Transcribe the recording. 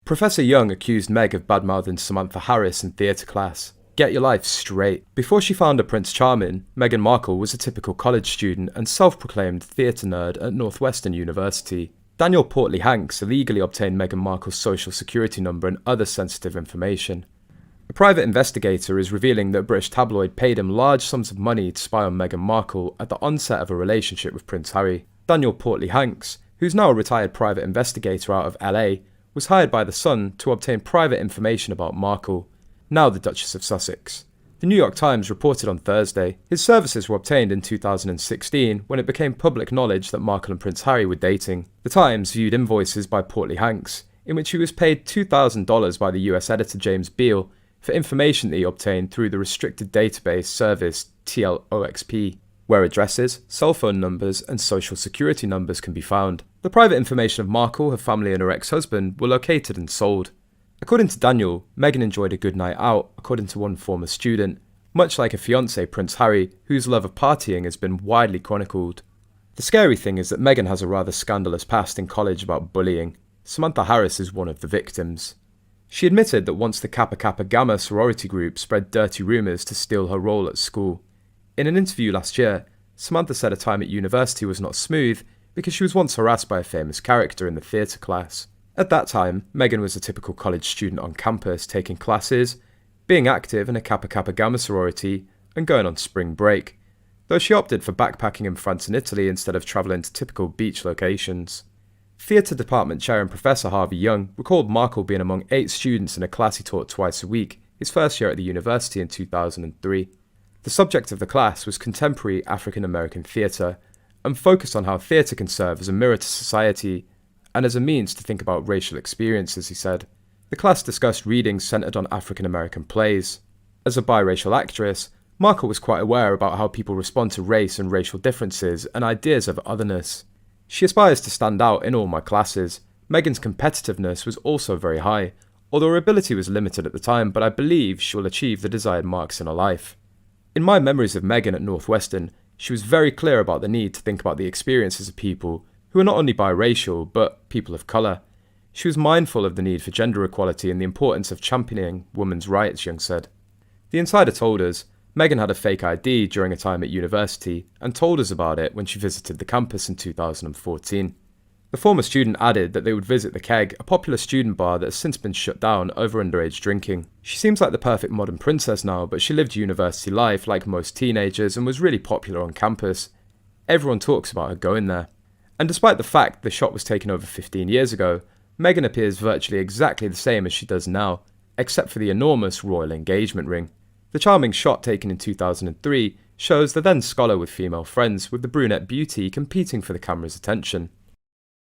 Professor Young accused Meg of badmouthing Samantha Harris in theatre class. Get your life straight. Before she found her Prince Charming, Meghan Markle was a typical college student and self-proclaimed theatre nerd at Northwestern University. Daniel Portley-Hanks illegally obtained Meghan Markle's social security number and other sensitive information. A private investigator is revealing that a British tabloid paid him large sums of money to spy on Meghan Markle at the onset of a relationship with Prince Harry. Daniel Portley-Hanks, who's now a retired private investigator out of LA, was hired by The Sun to obtain private information about Markle, now the Duchess of Sussex. The New York Times reported on Thursday his services were obtained in 2016 when it became public knowledge that Markle and Prince Harry were dating. The Times viewed invoices by Portley-Hanks, in which he was paid $2,000 by the US editor James Beal for information that he obtained through the restricted database service TLOxp, where addresses, cell phone numbers and social security numbers can be found. The private information of Markle, her family and her ex-husband were located and sold. According to Daniel, Meghan enjoyed a good night out, according to one former student, much like her fiancé Prince Harry, whose love of partying has been widely chronicled. The scary thing is that Meghan has a rather scandalous past in college about bullying. Samantha Harris is one of the victims. She admitted that once the Kappa Kappa Gamma sorority group spread dirty rumours to steal her role at school. In an interview last year, Samantha said her time at university was not smooth because she was once harassed by a famous character in the theatre class. At that time, Meghan was a typical college student on campus taking classes, being active in a Kappa Kappa Gamma sorority, and going on spring break, though she opted for backpacking in France and Italy instead of travelling to typical beach locations. Theatre department chair and Professor Harvey Young recalled Markle being among 8 students in a class he taught twice a week, his first year at the university in 2003. The subject of the class was contemporary African American theatre, and focused on how theatre can serve as a mirror to society and as a means to think about racial experiences, he said. The class discussed readings centred on African American plays. As a biracial actress, Markle was quite aware about how people respond to race and racial differences and ideas of otherness. She aspires to stand out in all my classes. Meghan's competitiveness was also very high, although her ability was limited at the time, but I believe she will achieve the desired marks in her life. In my memories of Meghan at Northwestern, she was very clear about the need to think about the experiences of people who are not only biracial, but people of colour. She was mindful of the need for gender equality and the importance of championing women's rights, Young said. The insider told us Meghan had a fake ID during her time at university and told us about it when she visited the campus in 2014. The former student added that they would visit the Keg, a popular student bar that has since been shut down over underage drinking. She seems like the perfect modern princess now, but she lived university life like most teenagers and was really popular on campus. Everyone talks about her going there. And despite the fact the shot was taken over 15 years ago, Meghan appears virtually exactly the same as she does now, except for the enormous royal engagement ring. The charming shot taken in 2003 shows the then scholar with female friends, with the brunette beauty competing for the camera's attention.